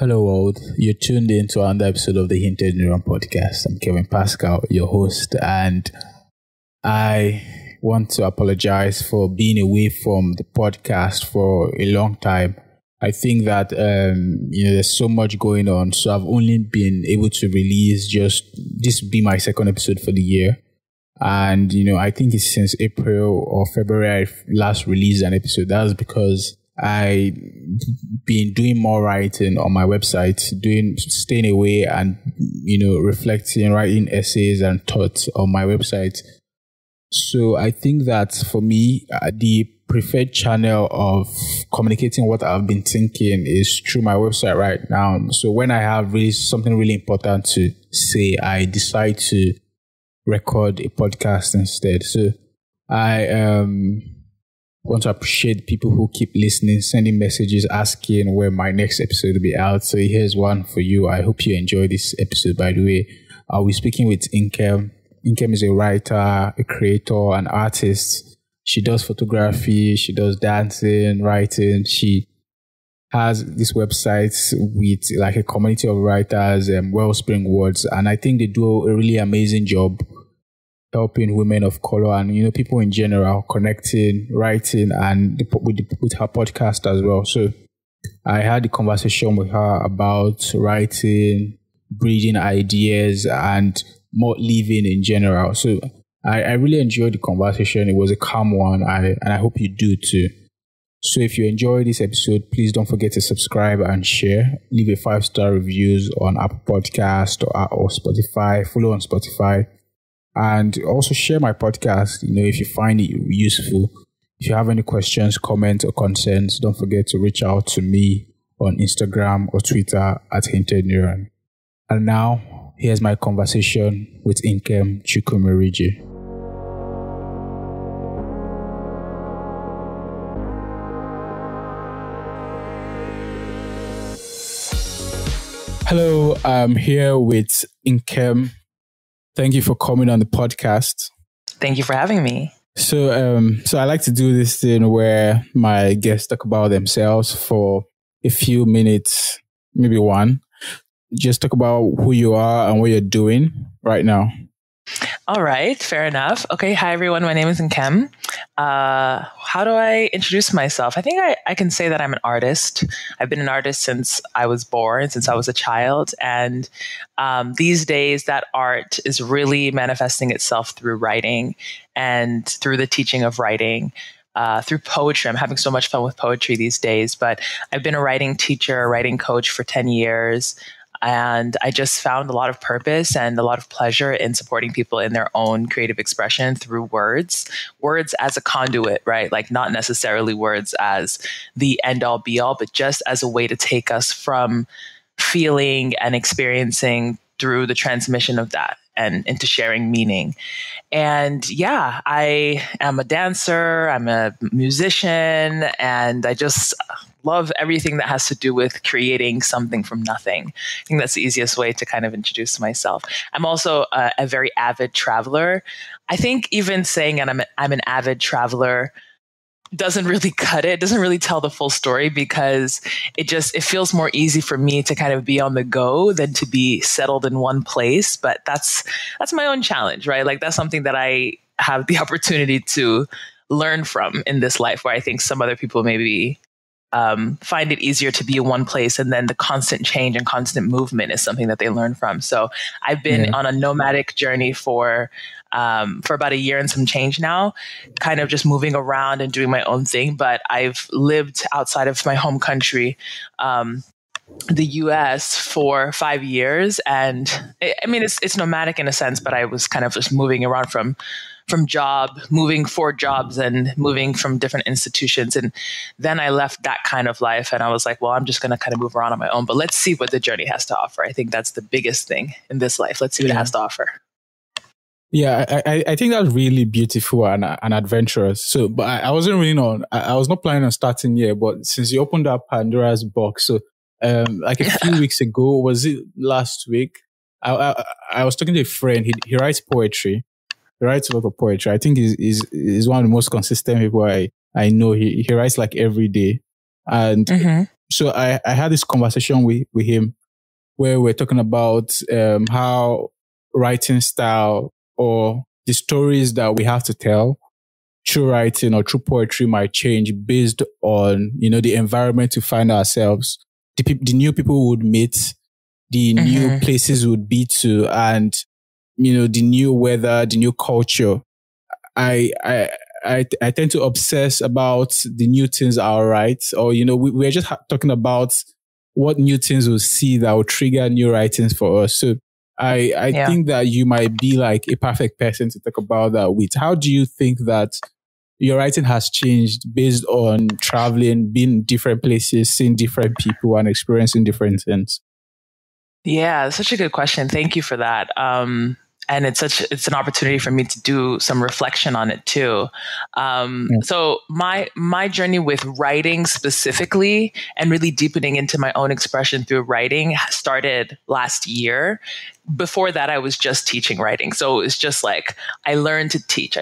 Hello world, you're tuned in to another episode of the Hinted Neuron podcast. I'm Kevin Pascal, your host, and I want to apologize for being away from the podcast for a long time. I think that there's so much going on, so I've only been able to release just this will be my second episode for the year. And I think it's since April or February I last released an episode. That's because I've been doing more writing on my website, staying away and, reflecting, writing essays and thoughts on my website. So I think that for me, the preferred channel of communicating what I've been thinking is through my website right now. So when I have something really important to say, I decide to record a podcast instead. So I want to appreciate people who keep listening, sending messages, asking where my next episode will be out. So here's one for you. I hope you enjoy this episode. By the way, I'll be speaking with Nkem. Nkem is a writer, a creator, an artist. She does photography, she does dancing, writing. She has this website with like a community of writers, Wellspring Words, and I think they do a really amazing job helping women of color and people in general connecting, writing, and with her podcast as well. So I had a conversation with her about writing, breeding ideas, and more living in general. So I really enjoyed the conversation. It was a calm one, and I hope you do too. So if you enjoy this episode, please don't forget to subscribe and share. Leave a 5-star reviews on Apple Podcast or Spotify. Follow on Spotify. And also share my podcast, if you find it useful. If you have any questions, comments, or concerns, don't forget to reach out to me on Instagram or Twitter at Hinted Neuron. And now, here's my conversation with Nkem Chukwumerije. Hello, I'm here with Nkem. Thank you for coming on the podcast. Thank you for having me. So I like to do this thing where my guests talk about themselves for a few minutes, maybe one. Just talk about who you are and what you're doing right now. All right, fair enough. Okay, hi everyone. My name is Nkem. How do I introduce myself? I think I can say that I'm an artist. I've been an artist since I was born, since I was a child. And these days, that art is really manifesting itself through writing and through the teaching of writing. Through poetry. I'm having so much fun with poetry these days, but I've been a writing teacher, a writing coach for 10 years. And I just found a lot of purpose and a lot of pleasure in supporting people in their own creative expression through words as a conduit, right? Like not necessarily words as the end all be all, but just as a way to take us from feeling and experiencing through the transmission of that and into sharing meaning. And yeah, I am a dancer, I'm a musician, and I just love everything that has to do with creating something from nothing. I think that's the easiest way to kind of introduce myself. I'm also a very avid traveler. I think even saying I'm an avid traveler doesn't really cut it. It doesn't really tell the full story because it feels more easy for me to kind of be on the go than to be settled in one place. But that's my own challenge, right? Like that's something that I have the opportunity to learn from in this life, where I think some other people maybe find it easier to be in one place, and then the constant change and constant movement is something that they learn from. So I've been on a nomadic journey for about a year and some change now, kind of just moving around and doing my own thing. But I've lived outside of my home country, the US, for 5 years. And it's nomadic in a sense, but I was kind of just moving around from moving for jobs and moving from different institutions. And then I left that kind of life and I was like, well, I'm just going to kind of move around on my own, but let's see what the journey has to offer. I think that's the biggest thing in this life. Let's see what it has to offer. Yeah, I think that's really beautiful and adventurous. So, but I wasn't really I was not planning on starting here, but since you opened up Pandora's box, so like a few weeks ago, was it last week? I was talking to a friend. He writes poetry. He writes a lot of poetry. I think he's one of the most consistent people I know. He writes like every day. And So I had this conversation with him where we're talking about how writing style or the stories that we have to tell through writing or through poetry might change based on, the environment to find ourselves, the new people we would meet, the new places we would be to, and, the new weather, the new culture. I tend to obsess about the new things are right. Or, we're just talking about what new things we'll see that will trigger new writings for us. So I think that you might be like a perfect person to talk about that with. How do you think that your writing has changed based on traveling, being in different places, seeing different people and experiencing different things? Yeah, such a good question. Thank you for that. And it's an opportunity for me to do some reflection on it too. So my journey with writing specifically and really deepening into my own expression through writing started last year. Before that, I was just teaching writing. So it's just like I learned to teach,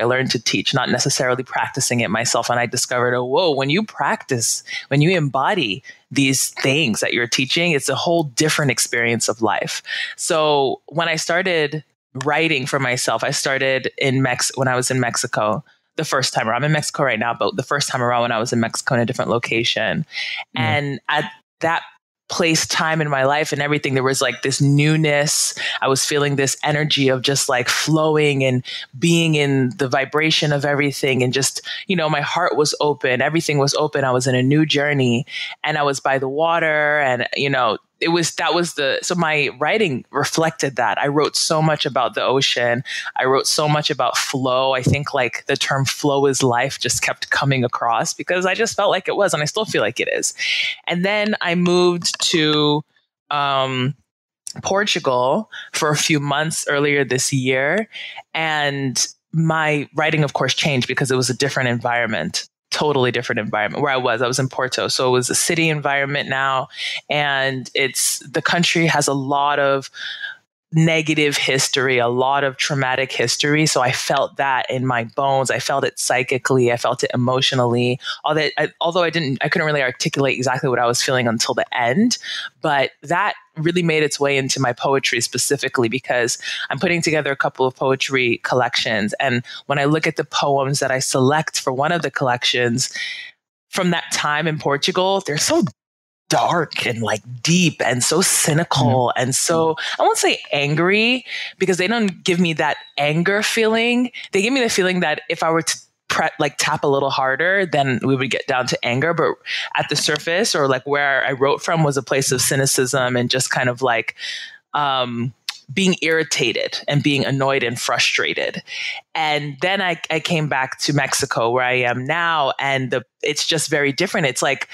not necessarily practicing it myself. And I discovered, when you practice, when you embody these things that you're teaching, it's a whole different experience of life. So when I started writing for myself, I started when I was in Mexico. The first time around, I'm in Mexico right now, but the first time around when I was in Mexico in a different location. And at that time in my life and everything, there was like this newness. I was feeling this energy of just like flowing and being in the vibration of everything. And just, my heart was open. Everything was open. I was in a new journey and I was by the water and, so my writing reflected that. I wrote so much about the ocean. I wrote so much about flow. I think like the term flow is life just kept coming across because I just felt like it was, and I still feel like it is. And then I moved to Portugal for a few months earlier this year. And my writing, of course, changed because it was a different environment. Totally different environment where I was in Porto. So it was a city environment now. And the country has a lot of negative history, a lot of traumatic history. So I felt that in my bones. I felt it psychically. I felt it emotionally. Although I couldn't really articulate exactly what I was feeling until the end. But that really made its way into my poetry specifically because I'm putting together a couple of poetry collections. And when I look at the poems that I select for one of the collections from that time in Portugal, they're so dark and like deep and so cynical and so, I won't say angry because they don't give me that anger feeling. They give me the feeling that if I were to tap a little harder, then we would get down to anger. But at the surface, or like where I wrote from, was a place of cynicism and just kind of like being irritated and being annoyed and frustrated. And then I came back to Mexico where I am now, and it's just very different. It's like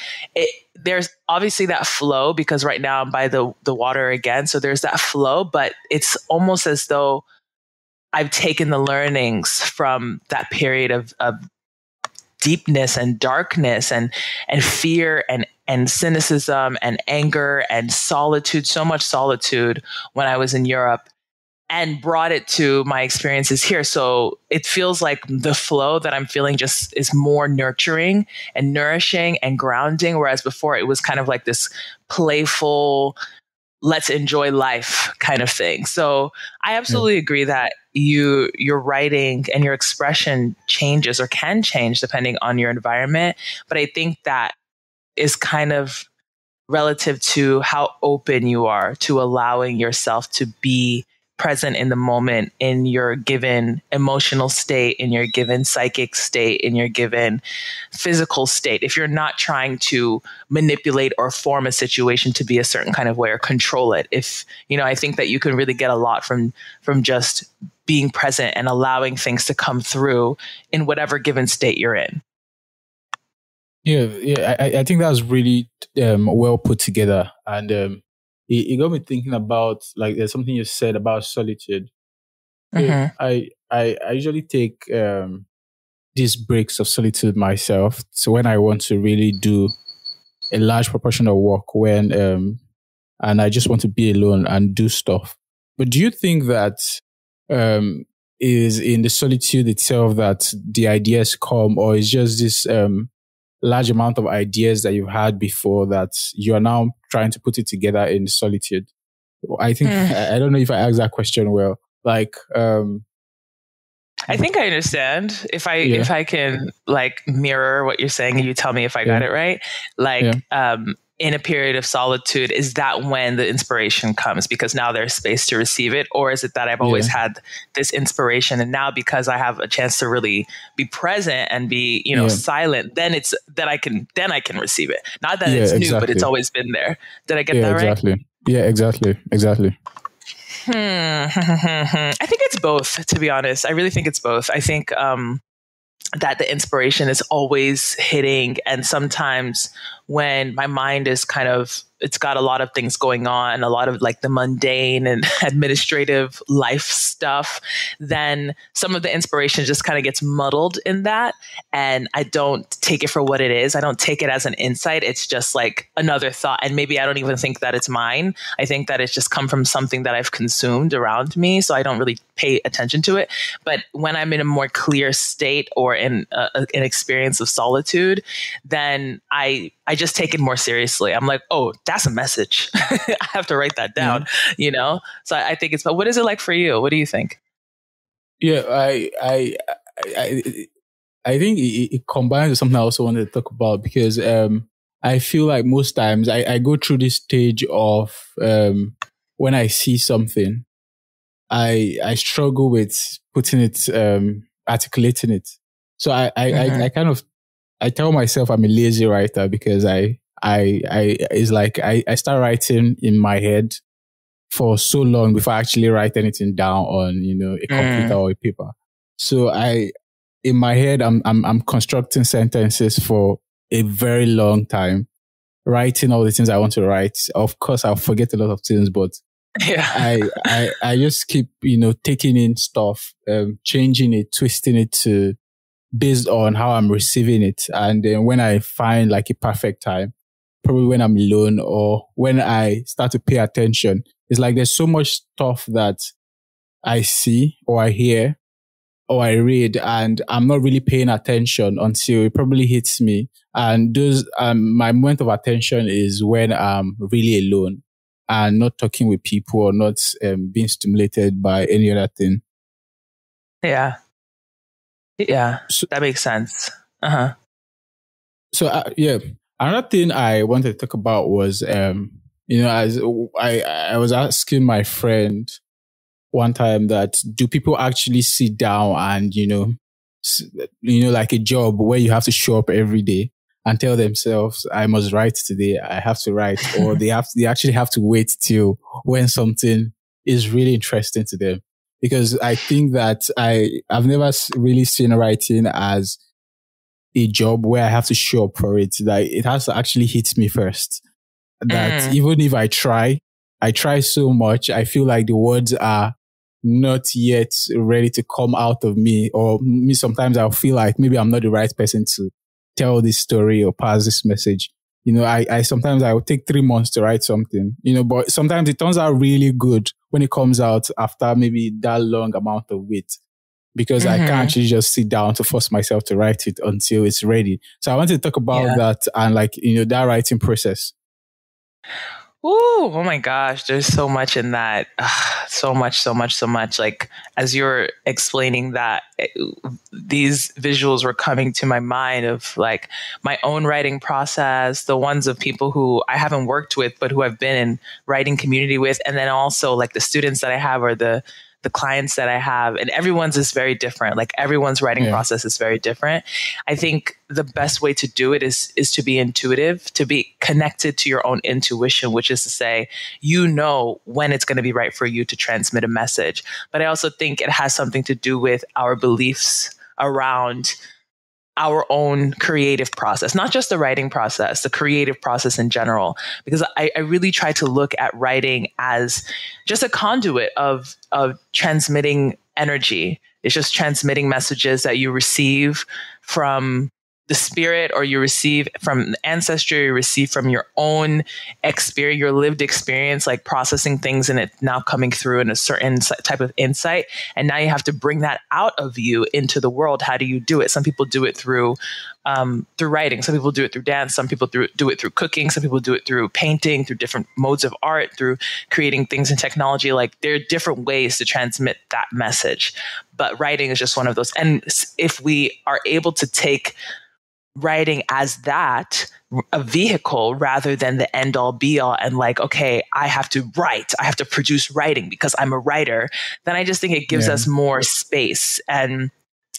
there's obviously that flow because right now I'm by the water again. So there's that flow, but it's almost as though I've taken the learnings from that period of deepness and darkness and fear and cynicism and anger and solitude, so much solitude when I was in Europe, and brought it to my experiences here. So it feels like the flow that I'm feeling just is more nurturing and nourishing and grounding. Whereas before it was kind of like this playful, let's enjoy life kind of thing. So I absolutely agree that your writing and your expression changes or can change depending on your environment. But I think that is kind of relative to how open you are to allowing yourself to be present in the moment, in your given emotional state, in your given psychic state, in your given physical state. If you're not trying to manipulate or form a situation to be a certain kind of way or control it. I think that you can really get a lot from just being present and allowing things to come through in whatever given state you're in. Yeah. I think that was really well put together, and it got me thinking about, like, there's something you said about solitude. I usually take these breaks of solitude myself. So when I want to really do a large proportion of work, and I just want to be alone and do stuff. But do you think that is in the solitude itself that the ideas come, or is just this large amount of ideas that you've had before that you are now trying to put it together in solitude? I think, I don't know if I asked that question well. Like, I think I understand. If I can like mirror what you're saying and you tell me if I got it right, like in a period of solitude, is that when the inspiration comes because now there's space to receive it? Or is it that I've always had this inspiration and now because I have a chance to really be present and be, silent, then I can receive it. Not that it's new, but it's always been there. Did I get that right? Exactly. Yeah, exactly. I think it's both, to be honest. I really think it's both. I think that the inspiration is always hitting. And sometimes when my mind is it's got a lot of things going on, a lot of like the mundane and administrative life stuff, then some of the inspiration just kind of gets muddled in that. And I don't take it for what it is. I don't take it as an insight. It's just like another thought. And maybe I don't even think that it's mine. I think that it's just come from something that I've consumed around me. So I don't really pay attention to it. But when I'm in a more clear state or in an experience of solitude, then I just take it more seriously. I'm like, oh, that's a message. I have to write that down, So I think but what is it like for you? What do you think? Yeah, I think it combines with something I also wanted to talk about because I feel like most times I go through this stage of when I see something, I struggle with putting it, articulating it. So I kind of, I tell myself I'm a lazy writer because it's like I start writing in my head for so long before I actually write anything down on, a computer or a paper. So in my head, I'm constructing sentences for a very long time, writing all the things I want to write. Of course, I'll forget a lot of things, but I just keep, taking in stuff, changing it, twisting it based on how I'm receiving it. And then when I find like a perfect time, probably when I'm alone or when I start to pay attention, it's like there's so much stuff that I see or I hear or I read and I'm not really paying attention until it probably hits me. And those, my moment of attention is when I'm really alone and not talking with people or not being stimulated by any other thing. Yeah. Yeah, so, that makes sense. So, another thing I wanted to talk about was, as I was asking my friend one time that do people actually sit down and, like a job where you have to show up every day and tell themselves, I must write today, I have to write, or they actually have to wait till when something is really interesting to them. Because I think that I've never really seen writing as a job where I have to show up for it. Like it has to actually hit me first. That even if I try so much, I feel like the words are not yet ready to come out of me. Or me, sometimes I'll feel like maybe I'm not the right person to tell this story or pass this message. Sometimes I will take 3 months to write something, but sometimes it turns out really good when it comes out after maybe that long amount of wait, because I can't actually just sit down to force myself to write it until it's ready. So I wanted to talk about that and that writing process. Ooh, oh my gosh, there's so much in that. So much. Like as you're explaining that, these visuals were coming to my mind of like my own writing process, the ones of people who I haven't worked with, but who I've been in writing community with. And then also like the students that I have or the clients that I have, and everyone's is very different. Like everyone's writing process is very different. I think the best way to do it is to be intuitive, to be connected to your own intuition, which is to say, when it's going to be right for you to transmit a message. But I also think it has something to do with our beliefs around our own creative process, not just the writing process, the creative process in general, because I really try to look at writing as just a conduit of transmitting energy. It's just transmitting messages that you receive from the spirit, or you receive from ancestry, you receive from your own experience, your lived experience, like processing things and it now coming through in a certain type of insight. And now you have to bring that out of you into the world. How do you do it? Some people do it through writing. Some people do it through dance. Some people do it through cooking. Some people do it through painting, through different modes of art, through creating things in technology. Like there are different ways to transmit that message, but writing is just one of those. And if we are able to take writing as that, a vehicle rather than the end all be all, and like, okay, I have to write, I have to produce writing because I'm a writer, then I just think it gives us more space. And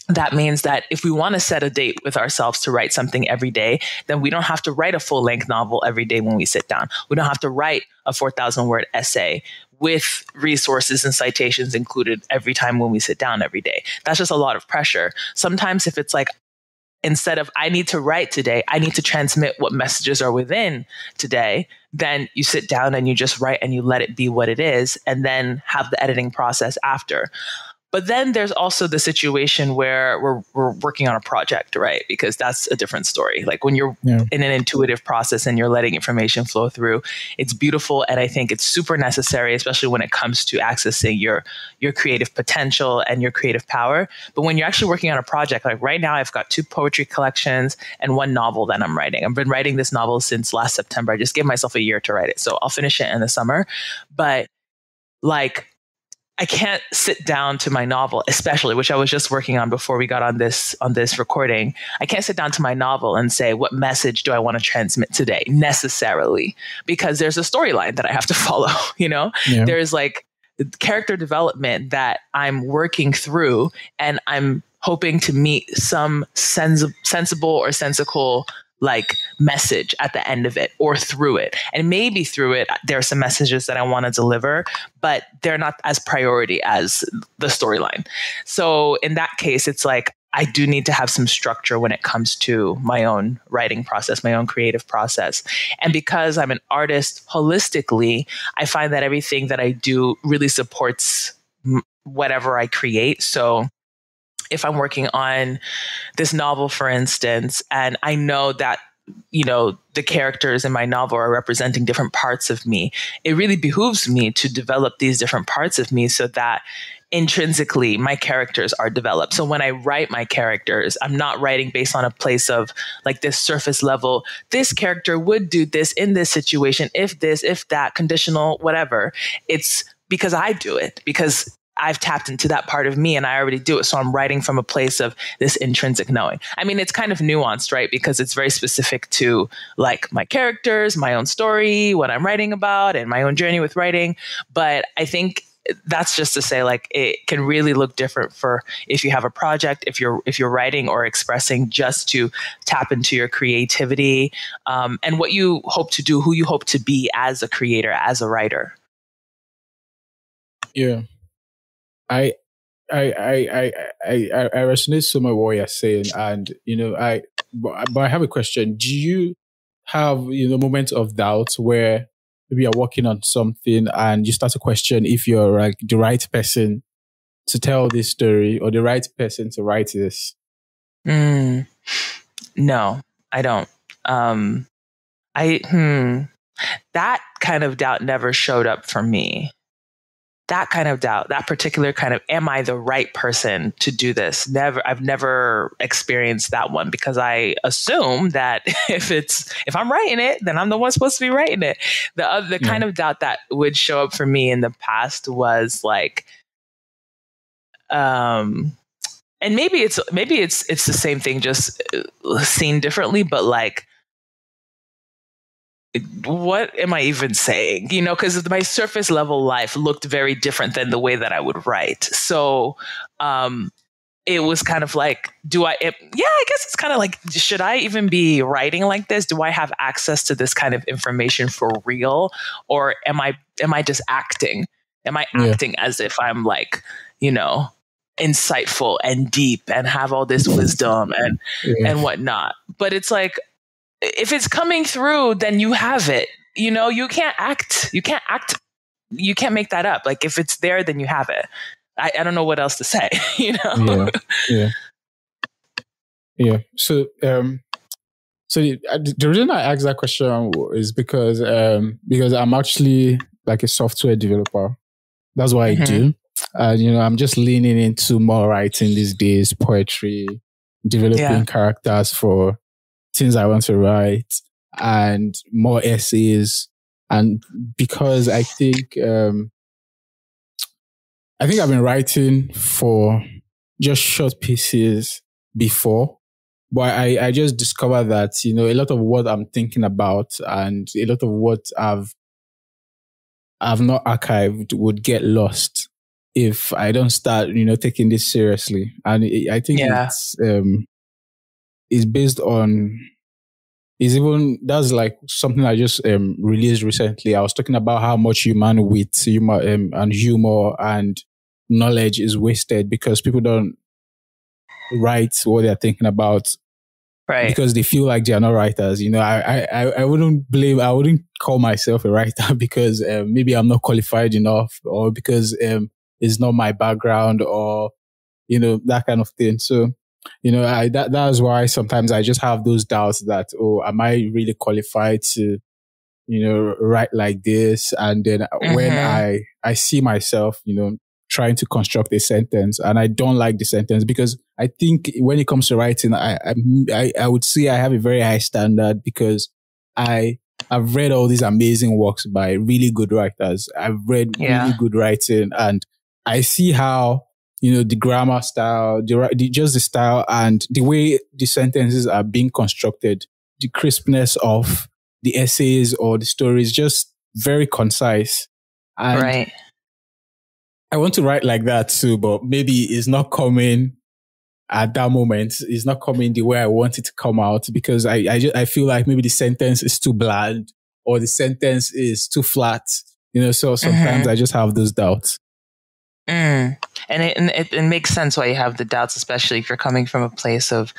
that means that if we want to set a date with ourselves to write something every day, then we don't have to write a full length novel every day when we sit down. We don't have to write a 4,000 word essay with resources and citations included every time when we sit down every day. That's just a lot of pressure. Sometimes if it's like, instead of I need to write today, I need to transmit what messages are within today, then you sit down and you just write and you let it be what it is, and then have the editing process after. But then there's also the situation where we're working on a project, right? Because that's a different story. Like when you're in an intuitive process and you're letting information flow through, it's beautiful. And I think it's super necessary, especially when it comes to accessing your creative potential and your creative power. But when you're actually working on a project, like right now, I've got 2 poetry collections and 1 novel that I'm writing. I've been writing this novel since last September. I just gave myself a year to write it. So I'll finish it in the summer. But like, I can't sit down to my novel, especially, which I was just working on before we got on this recording. I can't sit down to my novel and say, what message do I want to transmit today necessarily? Because there's a storyline that I have to follow, you know? Yeah. There's like character development that I'm working through, and I'm hoping to meet some sensible or sensical like message at the end of it or through it. And maybe through it, there are some messages that I want to deliver, but they're not as priority as the storyline. So in that case, it's like, I do need to have some structure when it comes to my own writing process, my own creative process. And because I'm an artist holistically, I find that everything that I do really supports whatever I create. So if I'm working on this novel, for instance, and I know that, you know, the characters in my novel are representing different parts of me, it really behooves me to develop these different parts of me so that intrinsically my characters are developed. So when I write my characters, I'm not writing based on a place of like this surface level, this character would do this in this situation, if this, if that, conditional, whatever. It's because I do it, because I've tapped into that part of me and I already do it. So I'm writing from a place of this intrinsic knowing. I mean, it's kind of nuanced, right? Because it's very specific to like my characters, my own story, what I'm writing about, and my own journey with writing. But I think that's just to say, like, it can really look different for if you have a project, if you're writing or expressing, just to tap into your creativity, and what you hope to do, who you hope to be as a creator, as a writer. Yeah. I resonate so much with what you're saying, and you know, but I have a question. Do you have, you know, moments of doubt where maybe you're working on something and you start to question if you're like the right person to tell this story or the right person to write this? No, I don't. That kind of doubt never showed up for me. That kind of doubt, that particular kind of, am I the right person to do this? I've never experienced that one, because I assume that if I'm writing it, then I'm the one supposed to be writing it. The kind of doubt that would show up for me in the past was like, and maybe it's the same thing, just seen differently, but like, what am I even saying? You know, because my surface level life looked very different than the way that I would write. So it was kind of like, I guess it's kind of like, should I even be writing like this? Do I have access to this kind of information for real? Or am I just acting? Am I acting as if I'm like, you know, insightful and deep and have all this wisdom and whatnot? But it's like, if it's coming through, then you have it. You know, you can't act. You can't make that up. Like, if it's there, then you have it. I don't know what else to say, you know? Yeah. Yeah. So the reason I asked that question is because I'm actually like a software developer. That's what I Mm-hmm. do. I'm just leaning into more writing these days, poetry, Yeah. developing characters for things I want to write, and more essays. And because I think I've been writing for just short pieces before, but I just discovered that, a lot of what I'm thinking about and a lot of what I've not archived would get lost if I don't start, taking this seriously. And I think Yeah. it's based on, is even, that's like something I just released recently. I was talking about how much human wit, and humor and knowledge is wasted because people don't write what they're thinking about Right. because they feel like they are not writers. I I wouldn't call myself a writer because maybe I'm not qualified enough, or because it's not my background, or that kind of thing. So, that's why sometimes I just have those doubts that, oh, am I really qualified to, write like this? And then when Mm-hmm. I see myself, trying to construct a sentence and I don't like the sentence, because I think when it comes to writing, I would say I have a very high standard because I've read all these amazing works by really good writers. I've read really Yeah. good writing, and I see how, the grammar style, just the style and the way the sentences are being constructed, the crispness of the essays or the stories, just very concise. And Right. I want to write like that too, but maybe it's not coming at that moment. It's not coming the way I want it to come out, because I feel like maybe the sentence is too bland or the sentence is too flat. So sometimes Mm-hmm. I just have those doubts. Mm. And it makes sense why you have the doubts, especially if you're coming from a place of,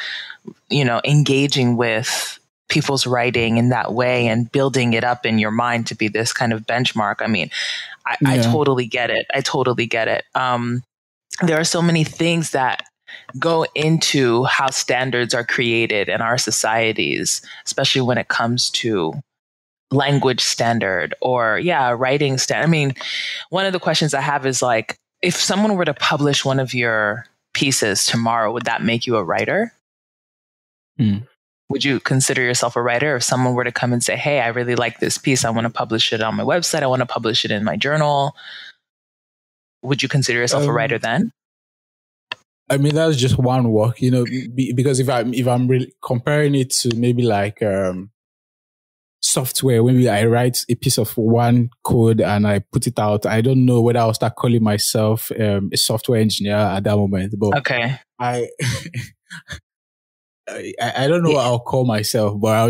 engaging with people's writing in that way and building it up in your mind to be this kind of benchmark. I mean, I Yeah. totally get it. I totally get it. There are so many things that go into how standards are created in our societies, especially when it comes to language standard or writing standard. I mean, one of the questions I have is like, if someone were to publish one of your pieces tomorrow, would that make you a writer? Hmm. Would you consider yourself a writer if someone were to come and say, hey, I really like this piece, I want to publish it on my website, I want to publish it in my journal? Would you consider yourself a writer Um, then? I mean, that's just one work, because if I'm really comparing it to maybe like software, maybe I write a piece of one code and I put it out, I don't know whether I'll start calling myself a software engineer at that moment. But Okay. I I don't know Yeah. what I'll call myself, but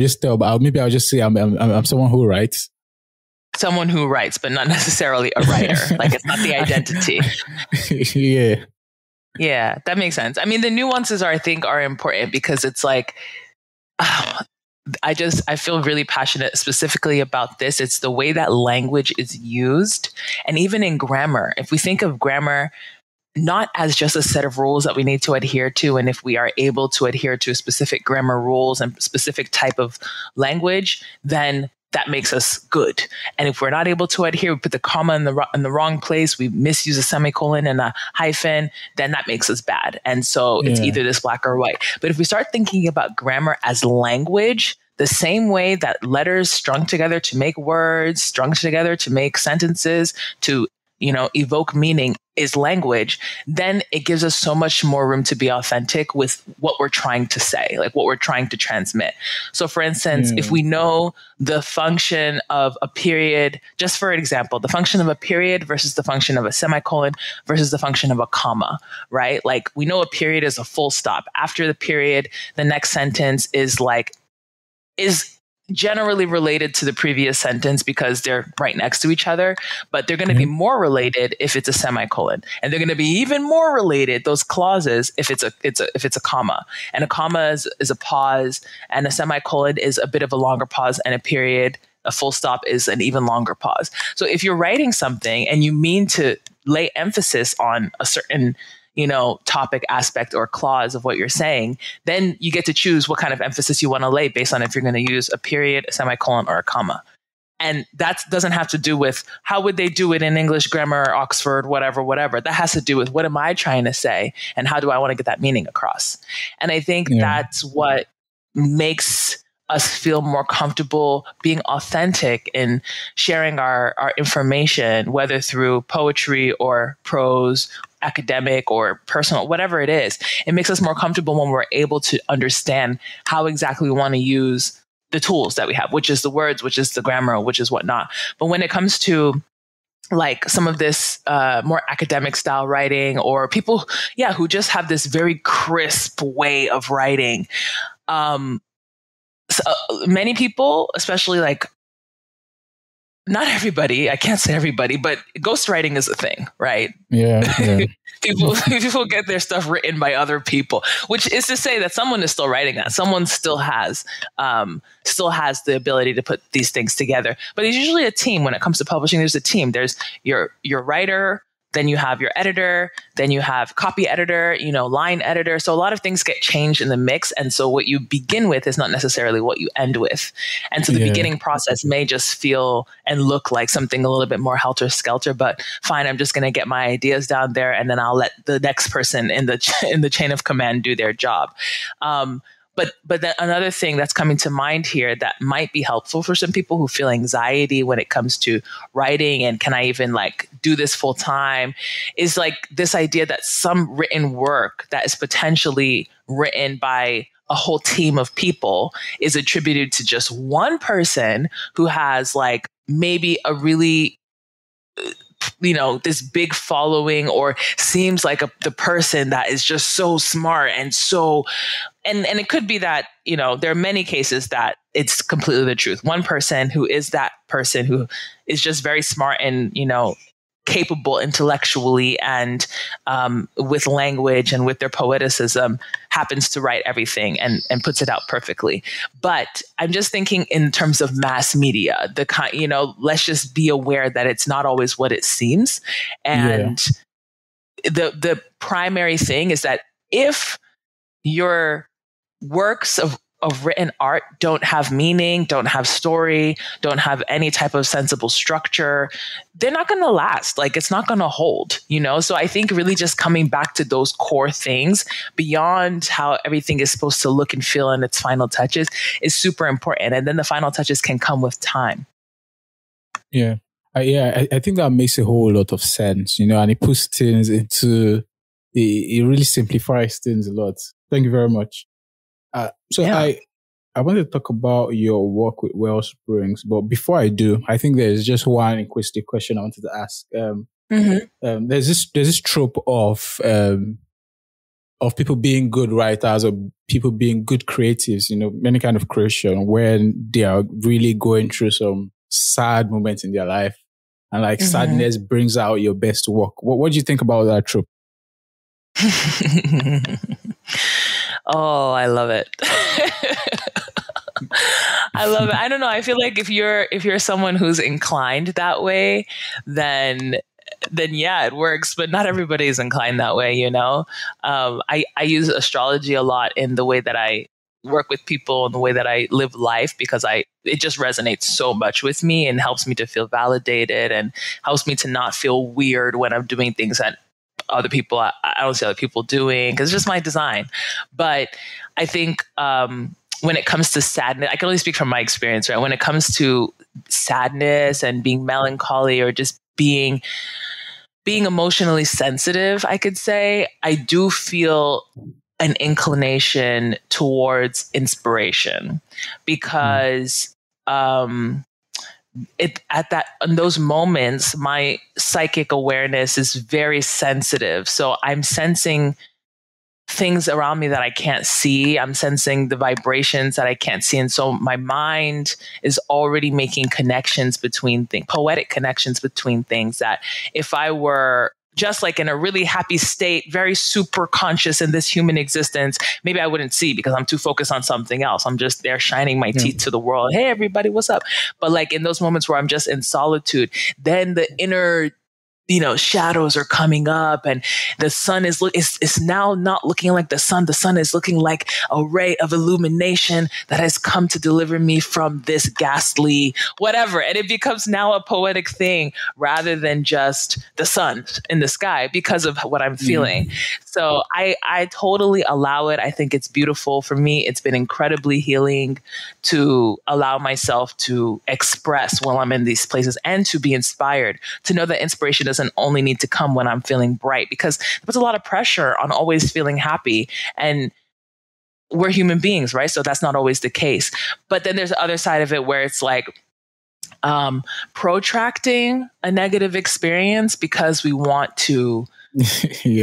maybe I'll just say I'm someone who writes. Someone who writes, but not necessarily a writer. Like, it's not the identity. Yeah. Yeah, that makes sense. I mean, the nuances I think are important because it's like, I feel really passionate specifically about this. It's the way that language is used. And even in grammar, if we think of grammar not as just a set of rules that we need to adhere to, and if we are able to adhere to specific grammar rules and specific type of language, then that makes us good. And if we're not able to adhere, we put the comma in the wrong place, we misuse a semicolon and a hyphen, then that makes us bad. And so it's Yeah. either this black or white. But if we start thinking about grammar as language, the same way that letters strung together to make words, strung together to make sentences, to evoke meaning is language, then it gives us so much more room to be authentic with what we're trying to say, like what we're trying to transmit. So for instance, if we know the function of a period, just for example, the function of a period versus the function of a semicolon versus the function of a comma, right? Like, we know a period is a full stop. After the period, the next sentence is generally related to the previous sentence because they're right next to each other, but they're going to be more related if it's a semicolon, and they're going to be even more related, those clauses, if it's a comma. And a comma is a pause, and a semicolon is a bit of a longer pause, and a period, a full stop, is an even longer pause. So if you're writing something and you mean to lay emphasis on a certain topic, aspect, or clause of what you're saying, then you get to choose what kind of emphasis you want to lay based on if you're going to use a period, a semicolon, or a comma. And that doesn't have to do with how would they do it in English grammar, Oxford, whatever. That has to do with what am I trying to say and how do I want to get that meaning across? And I think that's what makes us feel more comfortable being authentic in sharing our information, whether through poetry or prose, academic or personal, whatever it is. It makes us more comfortable when we're able to understand how exactly we want to use the tools that we have, which is the words, which is the grammar, which is whatnot. But when it comes to like some of this more academic style writing, or people, who just have this very crisp way of writing, so, many people, especially like, not everybody, I can't say everybody, but ghostwriting is a thing, right? Yeah. People get their stuff written by other people, which is to say that someone is still writing that. Someone still has the ability to put these things together. But there's usually a team when it comes to publishing. There's a team. There's your writer, then you have your editor, then you have copy editor, line editor. So a lot of things get changed in the mix. And so what you begin with is not necessarily what you end with. And so the beginning process may just feel and look like something a little bit more helter-skelter, but fine, I'm just going to get my ideas down there and then I'll let the next person in the chain of command do their job. But then another thing that's coming to mind here that might be helpful for some people who feel anxiety when it comes to writing and can I even like do this full time is like this idea that some written work that is potentially written by a whole team of people is attributed to just one person who has like maybe a really this big following or seems like the person that is just so smart and so, and it could be that, there are many cases that it's completely the truth. One person who is that person who is just very smart and, capable intellectually and with language and with their poeticism happens to write everything and puts it out perfectly. But I'm just thinking in terms of mass media, let's just be aware that it's not always what it seems. And the primary thing is that if your works of written art don't have meaning, don't have story, don't have any type of sensible structure, they're not going to last. Like it's not going to hold, So I think really just coming back to those core things beyond how everything is supposed to look and feel in its final touches is super important. And then the final touches can come with time. Yeah. I think that makes a whole lot of sense, and it puts things into, it really simplifies things a lot. Thank you very much. I want to talk about your work with Wellsprings, but before I do, I think there's just one inquisitive question I wanted to ask. There's this trope of people being good writers or people being good creatives, many kind of creation when they are really going through some sad moments in their life, and like sadness brings out your best work. What do you think about that trope? Oh, I love it. I love it. I don't know. I feel like if you're someone who's inclined that way, then yeah, it works. But not everybody is inclined that way, I use astrology a lot in the way that I work with people and the way that I live life because it just resonates so much with me and helps me to feel validated and helps me to not feel weird when I'm doing things that other people, I don't see other people doing because it's just my design. But I think when it comes to sadness, I can only speak from my experience, right? When it comes to sadness and being melancholy or just being emotionally sensitive, I could say, I do feel an inclination towards inspiration because in those moments, my psychic awareness is very sensitive. So I'm sensing things around me that I can't see. I'm sensing the vibrations that I can't see. And so my mind is already making connections between things, poetic connections between things that if I were just like in a really happy state, very super conscious in this human existence, maybe I wouldn't see because I'm too focused on something else. I'm just there shining my teeth to the world. Hey, everybody, what's up? But like in those moments where I'm just in solitude, then the inner shadows are coming up and the sun is now not looking like the sun. The sun is looking like a ray of illumination that has come to deliver me from this ghastly whatever. And it becomes now a poetic thing rather than just the sun in the sky because of what I'm feeling. So I totally allow it. I think it's beautiful. For me, it's been incredibly healing to allow myself to express while I'm in these places and to be inspired, to know that inspiration doesn't only need to come when I'm feeling bright, because there's a lot of pressure on always feeling happy, and we're human beings, right? So that's not always the case. But then there's the other side of it where it's like protracting a negative experience because we want to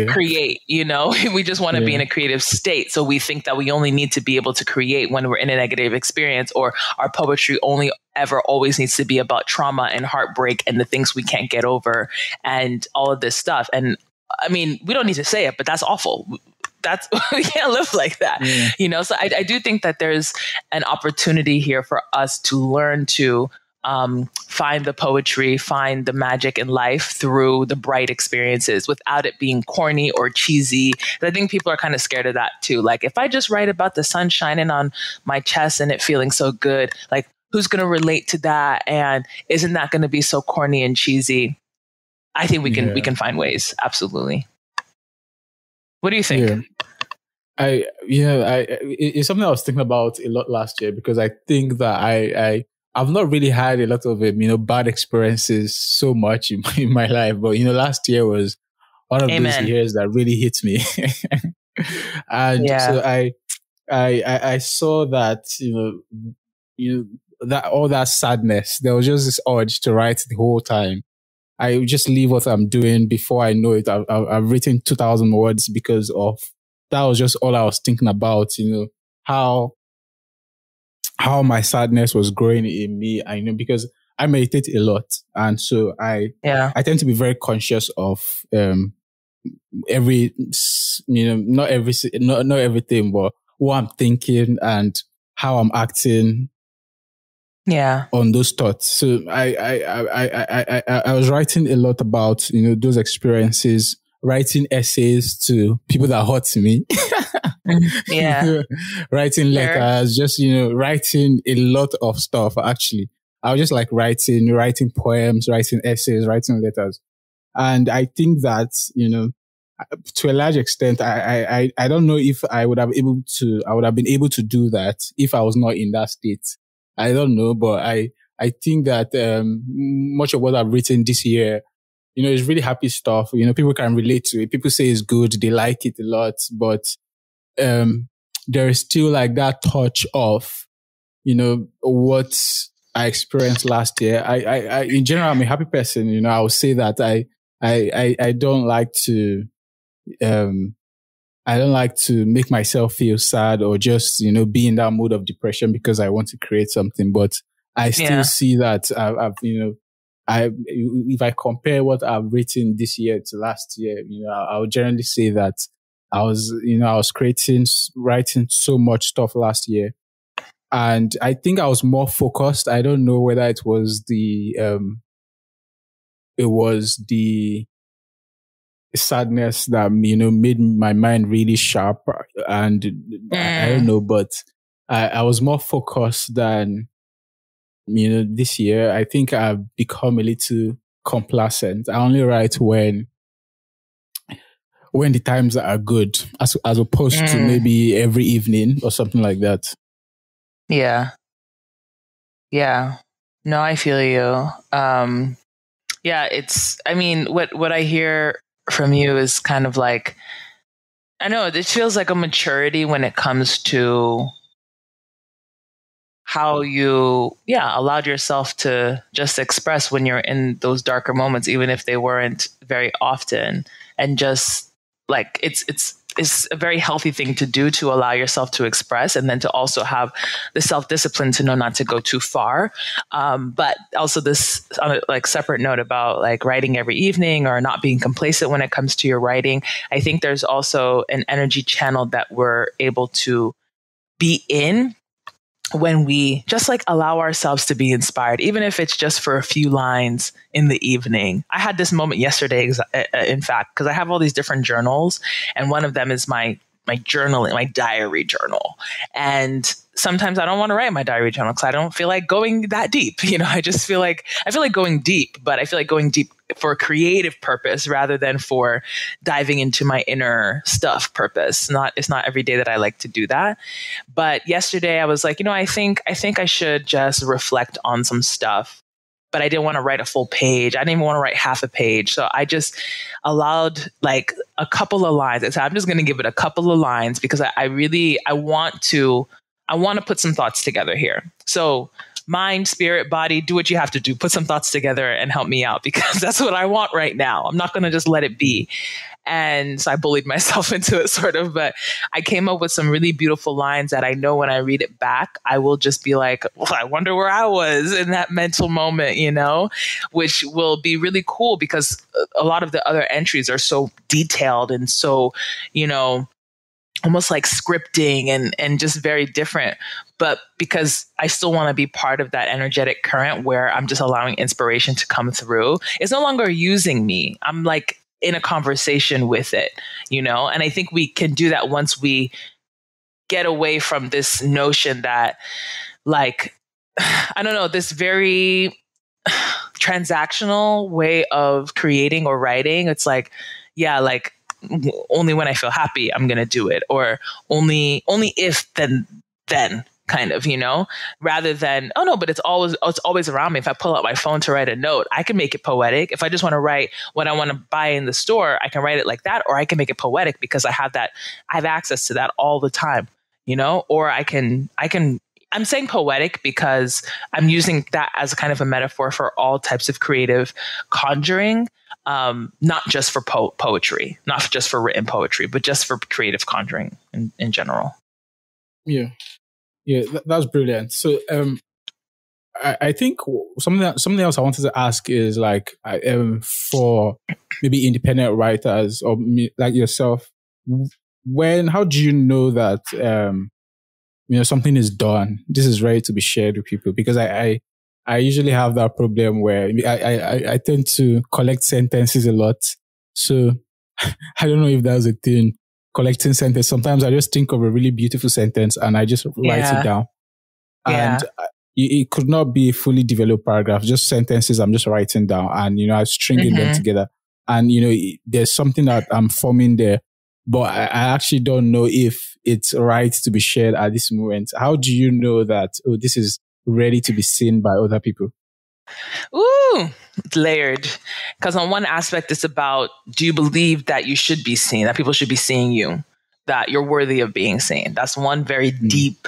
create, we just want to be in a creative state. So we think that we only need to be able to create when we're in a negative experience, or our poetry only ever always needs to be about trauma and heartbreak and the things we can't get over and all of this stuff. And I mean, we don't need to say it, but that's awful. We can't live like that, So I do think that there's an opportunity here for us to learn to find the poetry, find the magic in life through the bright experiences without it being corny or cheesy. And I think people are kind of scared of that too. Like, if I just write about the sun shining on my chest and it feeling so good, like, who's going to relate to that? And isn't that going to be so corny and cheesy? I think we can find ways. Absolutely. What do you think? It's something I was thinking about a lot last year, because I think that I've not really had a lot of bad experiences so much in my life, but last year was one of those years that really hit me, and so I saw that that all that sadness, there was just this urge to write the whole time. I would just leave what I'm doing. Before I know it, I've written 2,000 words because of that. Was just all I was thinking about, how my sadness was growing in me. I know, because I meditate a lot. And so I tend to be very conscious of, every, not everything, but what I'm thinking and how I'm acting. On those thoughts. So I was writing a lot about, those experiences, writing essays to people that hurt me. Writing letters, just, writing a lot of stuff. Actually, I was just like writing poems, writing essays, writing letters. And I think that, to a large extent, I don't know if I would have been able to do that if I was not in that state. I don't know, but I think that much of what I've written this year, is really happy stuff. People can relate to it. People say it's good. They like it a lot, but there is still like that touch of, what I experienced last year. I in general, I'm a happy person. I would say that I don't like to I don't like to make myself feel sad or just, be in that mood of depression because I want to create something. But I still see that if I compare what I've written this year to last year, I would generally say that I was writing so much stuff last year. And I think I was more focused. I don't know whether it was the sadness that made my mind really sharp, and I don't know, but I was more focused than this year. I think I've become a little complacent. I only write when the times are good, as opposed to maybe every evening or something like that. No, I feel you. What I hear from you is kind of like, I know it feels like a maturity when it comes to how you allowed yourself to just express when you're in those darker moments, even if they weren't very often, and just like it's a very healthy thing to do, to allow yourself to express, and then to also have the self-discipline to know not to go too far. But also this on a like separate note about like writing every evening or not being complacent when it comes to your writing. I think there's also an energy channel that we're able to be in when we just like allow ourselves to be inspired, even if it's just for a few lines in the evening. I had this moment yesterday, in fact, because I have all these different journals, and one of them is my journaling, my diary journal. And sometimes I don't want to write my diary journal because I don't feel like going that deep. You know, I feel like going deep, but I feel like going deep for a creative purpose rather than for diving into my inner stuff purpose. It's not every day that I like to do that. But yesterday I was like, you know, I think I should just reflect on some stuff, but I didn't want to write a full page. I didn't even want to write half a page. So I just allowed like a couple of lines. I said, I'm just going to give it a couple of lines because I want to put some thoughts together here. So mind, spirit, body, do what you have to do. Put some thoughts together and help me out because that's what I want right now. I'm not going to just let it be. And so I bullied myself into it sort of, but I came up with some really beautiful lines that I know when I read it back, I will just be like, well, I wonder where I was in that mental moment, you know, which will be really cool because a lot of the other entries are so detailed and so, you know, almost like scripting and just very different. But because I still want to be part of that energetic current where I'm just allowing inspiration to come through, it's no longer using me. I'm like in a conversation with it, you know? And I think we can do that once we get away from this notion that like, I don't know, this very transactional way of creating or writing. It's like, yeah, like, only when I feel happy, I'm going to do it. Or only if then kind of, you know, rather than, oh no, but it's always around me. If I pull out my phone to write a note, I can make it poetic. If I just want to write what I want to buy in the store, I can write it like that, or I can make it poetic because I have access to that all the time, you know, or I'm saying poetic because I'm using that as a kind of a metaphor for all types of creative conjuring. Not just for poetry, not just for written poetry, but just for creative conjuring in general. Yeah, that's brilliant. So, I think something else I wanted to ask is like, for maybe independent writers or like yourself, how do you know that you know something is done? This is ready to be shared with people because I usually have that problem where I tend to collect sentences a lot. So I don't know if that's a thing, collecting sentences. Sometimes I just think of a really beautiful sentence and I just write it down. And it could not be a fully developed paragraph, just sentences I'm just writing down and, you know, I'm stringing them together. And, you know, there's something that I'm forming there, but I actually don't know if it's right to be shared at this moment. How do you know that, oh, this is ready to be seen by other people? Ooh, it's layered. Because on one aspect, it's about, do you believe that you should be seen, that people should be seeing you, that you're worthy of being seen? That's one very deep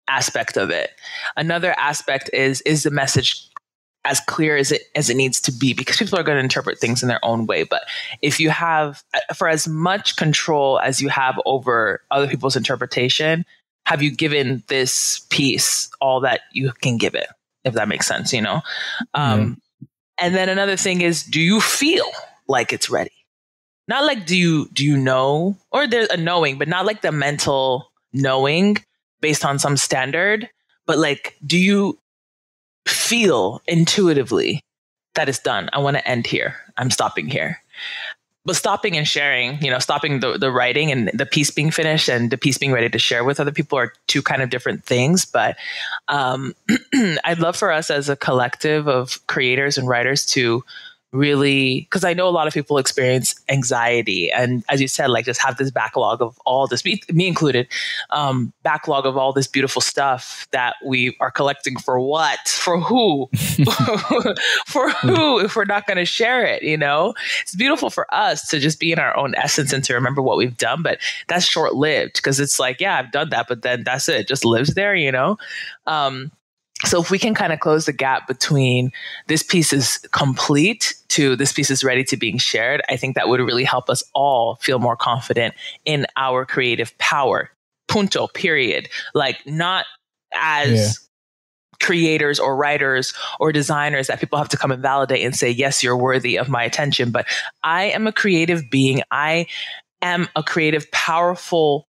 aspect of it. Another aspect is the message as clear as it needs to be? Because people are going to interpret things in their own way. But if you have, for as much control as you have over other people's interpretation, have you given this piece all that you can give it, if that makes sense, you know? And then another thing is, do you feel like it's ready? Not like, do you know, or there's a knowing, but not like the mental knowing based on some standard, but like, do you feel intuitively that it's done? I want to end here. I'm stopping here. But stopping and sharing, you know, stopping the writing and the piece being finished and the piece being ready to share with other people are two kind of different things. But I'd love for us as a collective of creators and writers to really, because I know a lot of people experience anxiety. And as you said, like just have this backlog of all this, me included, backlog of all this beautiful stuff that we are collecting for what? For who? For who if we're not going to share it, you know? It's beautiful for us to just be in our own essence and to remember what we've done, but that's short-lived because it's like, yeah, I've done that, but then that's it. It just lives there, you know? So if we can kind of close the gap between this piece is complete to this piece is ready to being shared, I think that would really help us all feel more confident in our creative power. Punto, period. Like not as creators or writers or designers that people have to come and validate and say, yes, you're worthy of my attention. But I am a creative being. I am a creative, powerful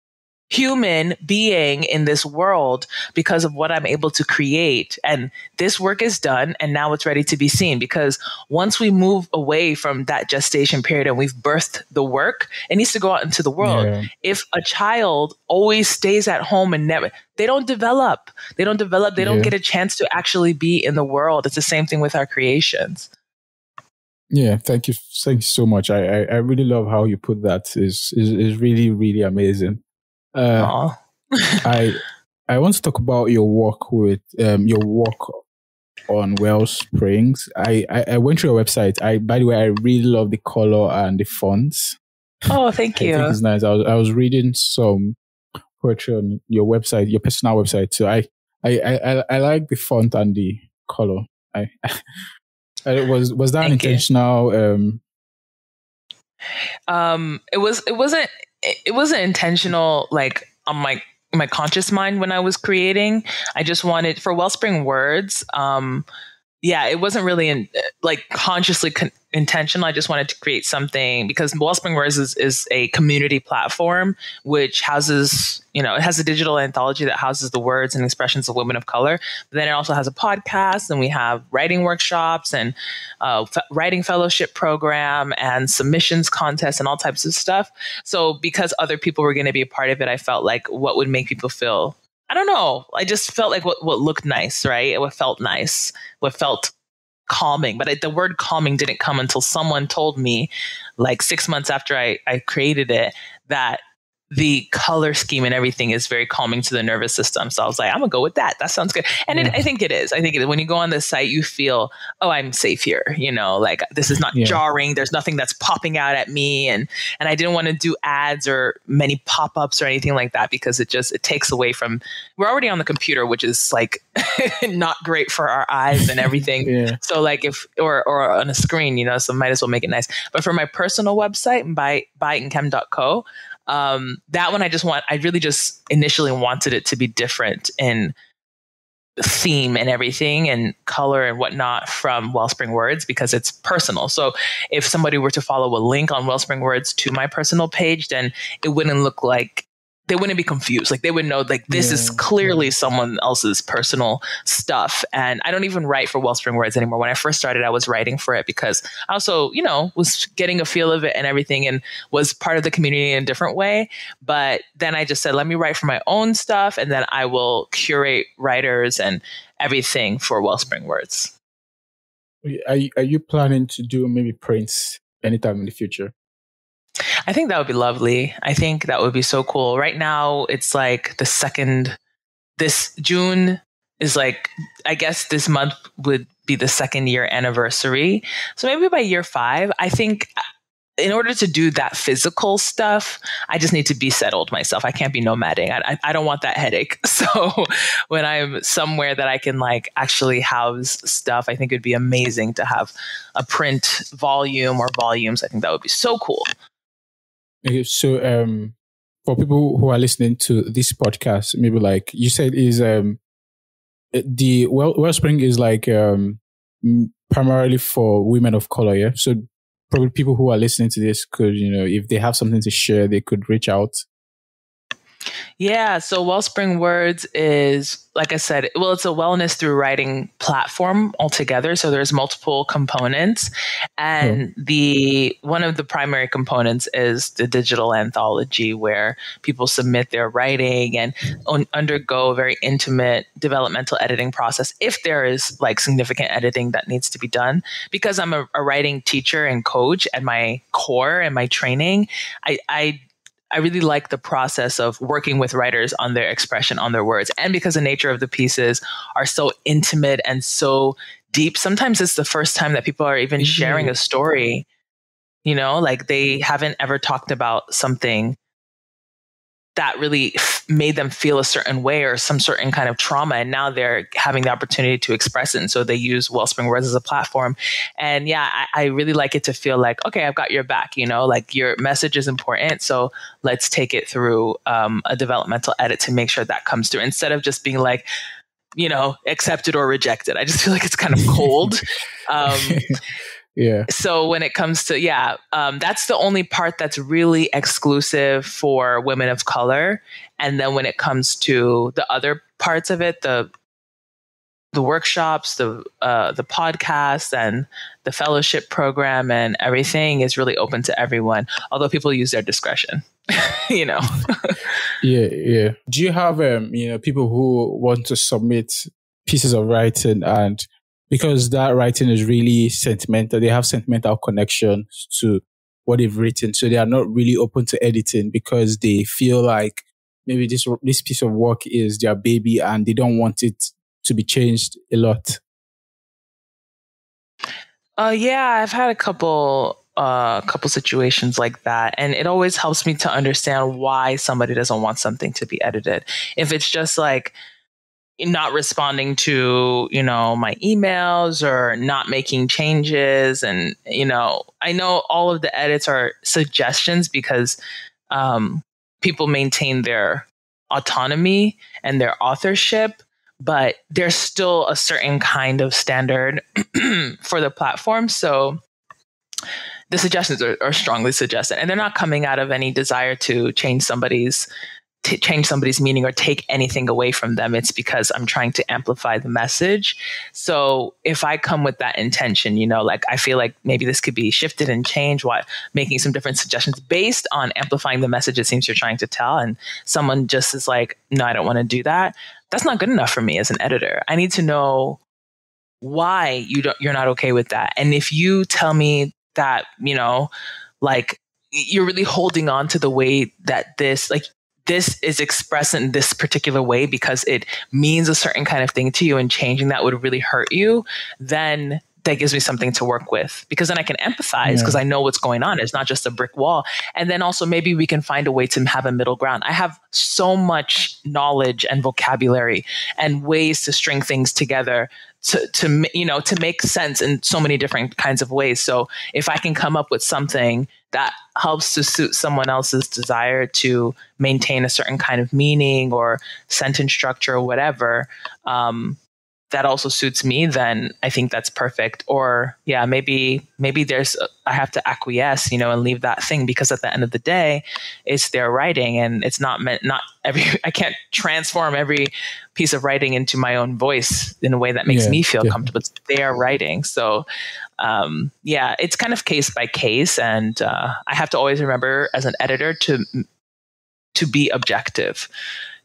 human being in this world because of what I'm able to create. And this work is done and now it's ready to be seen, because once we move away from that gestation period and we've birthed the work, it needs to go out into the world. Yeah. If a child always stays at home and never, they don't develop. They don't get a chance to actually be in the world. It's the same thing with our creations. Yeah, thank you so much. I really love how you put that. Is really, really amazing. I want to talk about your work on Wellsprings. I went through your website. By the way, I really love the color and the fonts. Oh, thank you. I think it's nice. I was reading some poetry on your website, your personal website. So I like the font and the color. Was that an intentional? It wasn't intentional, like on my conscious mind when I was creating. I just wanted for Wellspring Words. It wasn't really consciously intentional. I just wanted to create something because Wellspring Words is a community platform which houses, it has a digital anthology that houses the words and expressions of women of color. But then it also has a podcast, and we have writing workshops and writing fellowship program and submissions contests and all types of stuff. So because other people were going to be a part of it, I felt like what would make people feel, I don't know. I just felt like what looked nice, right? What felt nice, what felt calming. But the word calming didn't come until someone told me, like 6 months after I created it, that the color scheme and everything is very calming to the nervous system. So I was like, I'm gonna go with that. That sounds good. And I think it is. When you go on this site, you feel, oh, I'm safe here. Like this is not jarring. There's nothing that's popping out at me. And I didn't want to do ads or many pop-ups or anything like that, because it takes away from, we're already on the computer, which is like not great for our eyes and everything. So like or on a screen, so might as well make it nice. But for my personal website, by Nkem.co, that one I really just initially wanted it to be different in theme and everything and color and whatnot from Wellspring Words, because it's personal. So if somebody were to follow a link on Wellspring Words to my personal page, then it wouldn't look like, they wouldn't be confused. Like they would know, like this is clearly someone else's personal stuff. And I don't even write for Wellspring Words anymore. When I first started, I was writing for it because I also, was getting a feel of it and everything and was part of the community in a different way. But then I just said, let me write for my own stuff, and then I will curate writers and everything for Wellspring Words. Are you planning to do maybe prints anytime in the future? I think that would be lovely. I think that would be so cool. Right now, it's like this June is like, I guess this month would be the 2nd year anniversary. So maybe by year 5, I think in order to do that physical stuff, I just need to be settled myself. I can't be nomading. I don't want that headache. So when I'm somewhere that I can like actually house stuff, I think it'd be amazing to have a print volume or volumes. I think that would be so cool. Okay, so for people who are listening to this podcast, maybe like you said, is the Wellspring is like primarily for women of color, yeah? So probably people who are listening to this could, if they have something to share, they could reach out. Yeah, so Wellspring Words is, like I said, it's a wellness through writing platform altogether. So there's multiple components, and one of the primary components is the digital anthology, where people submit their writing and undergo a very intimate developmental editing process if there is like significant editing that needs to be done. Because I'm a writing teacher and coach at my core and my training, I really like the process of working with writers on their expression, on their words. And because the nature of the pieces are so intimate and so deep, sometimes it's the first time that people are even sharing a story, like they haven't ever talked about something that really made them feel a certain way or some certain kind of trauma. And now they're having the opportunity to express it. And so they use Wellspring Words as a platform. And I really like it to feel like, okay, I've got your back, like your message is important. So let's take it through a developmental edit to make sure that comes through, instead of just being like, accepted or rejected. I just feel like it's kind of cold. Yeah. So when it comes to, that's the only part that's really exclusive for women of color. And then when it comes to the other parts of it, the workshops, the podcast, and the fellowship program, and everything is really open to everyone. Although people use their discretion, you know. Yeah. Do you have people who want to submit pieces of writing, and because that writing is really sentimental, they have sentimental connections to what they've written, so they are not really open to editing because they feel like maybe this piece of work is their baby and they don't want it to be changed a lot? I've had a couple situations like that, and it always helps me to understand why somebody doesn't want something to be edited. If it's just like not responding to, my emails or not making changes, and I know all of the edits are suggestions because people maintain their autonomy and their authorship, but there's still a certain kind of standard for the platform. So the suggestions are strongly suggested, and they're not coming out of any desire to change somebody's meaning or take anything away from them. It's because I'm trying to amplify the message. So if I come with that intention, like I feel like maybe this could be shifted and changed, making some different suggestions based on amplifying the message it seems you're trying to tell, and someone just is like, no, I don't want to do that. That's not good enough for me as an editor. I need to know why you're not okay with that. And if you tell me that, like you're really holding on to the way that this is expressed in this particular way because it means a certain kind of thing to you, and changing that would really hurt you, then that gives me something to work with, because then I can empathize because I know what's going on. It's not just a brick wall. And then also maybe we can find a way to have a middle ground. I have so much knowledge and vocabulary and ways to string things together to make sense in so many different kinds of ways. So if I can come up with something that helps to suit someone else's desire to maintain a certain kind of meaning or sentence structure or whatever, that also suits me, then I think that's perfect. Or maybe I have to acquiesce, and leave that thing, because at the end of the day, it's their writing, and it's I can't transform every piece of writing into my own voice in a way that makes me feel comfortable. It's their writing. So, it's kind of case by case. And I have to always remember as an editor to be objective.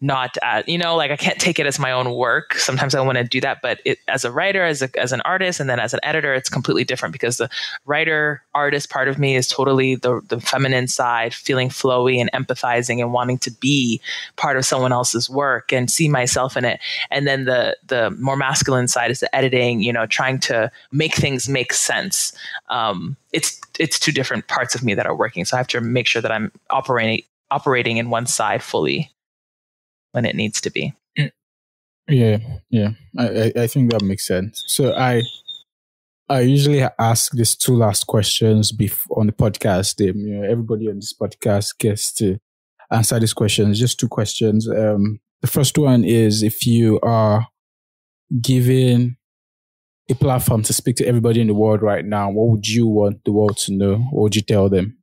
Not like I can't take it as my own work. Sometimes I want to do that, but as a writer, as an artist, and then as an editor, it's completely different, because the writer artist part of me is totally the feminine side, feeling flowy and empathizing and wanting to be part of someone else's work and see myself in it. And then the more masculine side is the editing, trying to make things make sense. It's two different parts of me that are working, so I have to make sure that I'm operating in one side fully when it needs to be. Yeah. I think that makes sense. So I usually ask these two last questions on the podcast. Everybody on this podcast gets to answer these questions. Just two questions. The first one is, if you are given a platform to speak to everybody in the world right now, what would you want the world to know? What would you tell them?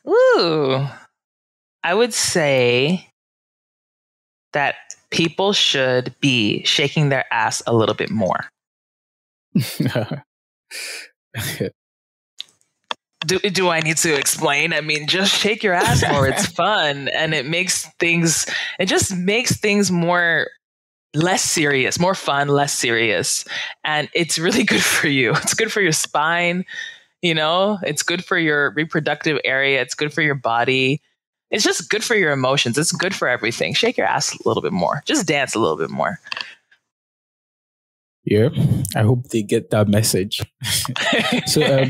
Ooh, I would say that people should be shaking their ass a little bit more. Do I need to explain? I mean, just shake your ass more. It's fun, and it just makes things less serious, more fun, less serious. And it's really good for you. It's good for your spine. It's good for your reproductive area. It's good for your body. It's just good for your emotions. It's good for everything. Shake your ass a little bit more. Just dance a little bit more. Yeah, I hope they get that message. So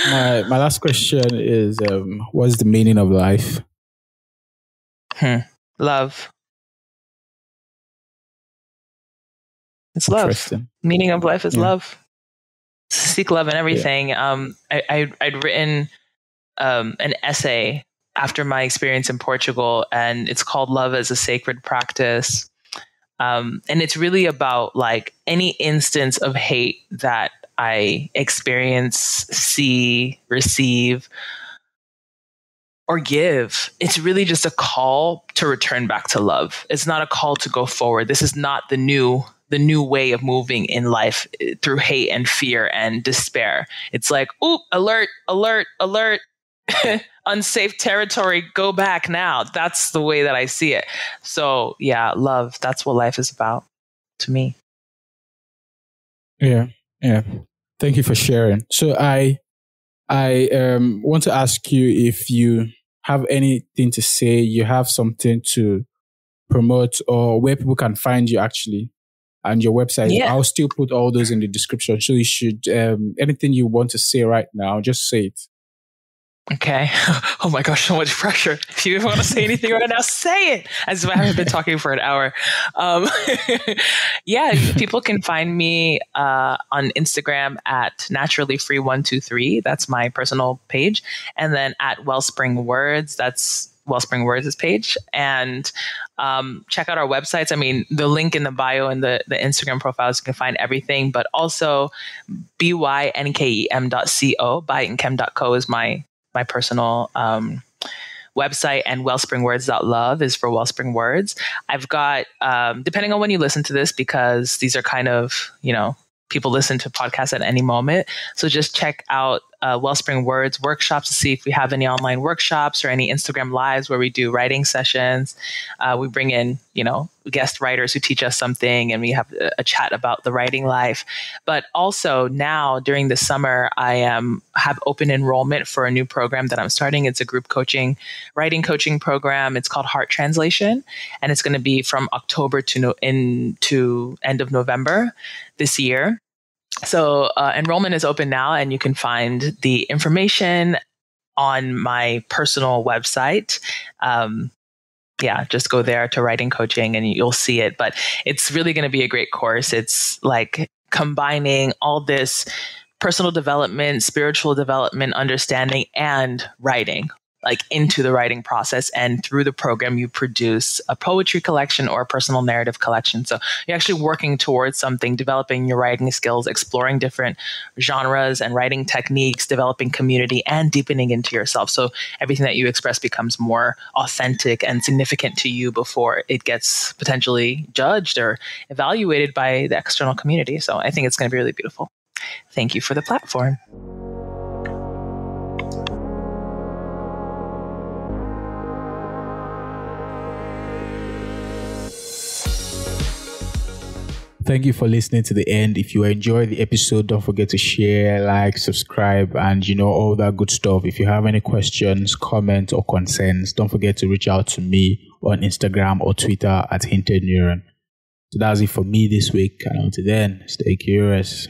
my last question is, what's the meaning of life? Love. It's love. Meaning of life is love. Seek love in everything. Yeah. I'd written an essay after my experience in Portugal, and it's called Love as a Sacred Practice. And it's really about like any instance of hate that I experience, see, receive, or give. It's really just a call to return back to love. It's not a call to go forward. This is not the new way of moving in life through hate and fear and despair. It's like, oop, alert, alert, alert, unsafe territory, go back now. That's the way that I see it. So yeah, love, that's what life is about to me. Yeah. Thank you for sharing. So I want to ask you if you have anything to say, you have something to promote, or where people can find you actually, and your website. Yeah. I'll still put all those in the description. So you should, anything you want to say right now, just say it. Okay. Oh my gosh, so much pressure. If you want to say anything right now, say it. As if I haven't been talking for an hour. Yeah, people can find me on Instagram at naturallyfree123. That's my personal page. And then at Wellspring Words, that's Wellspring Words' page. And check out our websites. I mean, the link in the bio and the Instagram profiles, you can find everything. But also bynkem.co, bynkem.co is my personal website, and wellspringwords.love is for Wellspring Words. I've got, depending on when you listen to this, because these are kind of, people listen to podcasts at any moment. So just check out Wellspring Words workshops to see if we have any online workshops or any Instagram lives where we do writing sessions. We bring in, guest writers who teach us something, and we have a chat about the writing life. But also now during the summer, I have open enrollment for a new program that I'm starting. It's a group writing coaching program. It's called Heart Translation, and it's going to be from October to end of November this year. So enrollment is open now, and you can find the information on my personal website. Just go there to Writing Coaching and you'll see it. But it's really going to be a great course. It's like combining all this personal development, spiritual development, understanding, and writing, like into the writing process. And through the program, you produce a poetry collection or a personal narrative collection. So you're actually working towards something, developing your writing skills, exploring different genres and writing techniques, developing community, and deepening into yourself. So everything that you express becomes more authentic and significant to you before it gets potentially judged or evaluated by the external community. So I think it's going to be really beautiful. Thank you for the platform. Thank you for listening to the end. If you enjoyed the episode, don't forget to share, like, subscribe, and all that good stuff. If you have any questions, comments, or concerns, don't forget to reach out to me on Instagram or Twitter at Hinted Neuron. So that's it for me this week. And until then, stay curious.